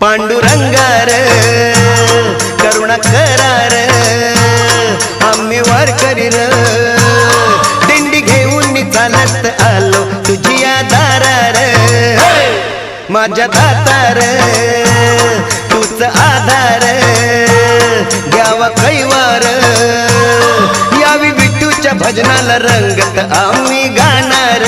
पांडुरंगार करुणा करार आम्ही वारकरी र दिंडी घेऊन चालत आलो तुझी दारार माझ्या दातार तूच आधार घ्यावा कैवार यावी विठूच्या भजनाला रंगत आम्ही गाणार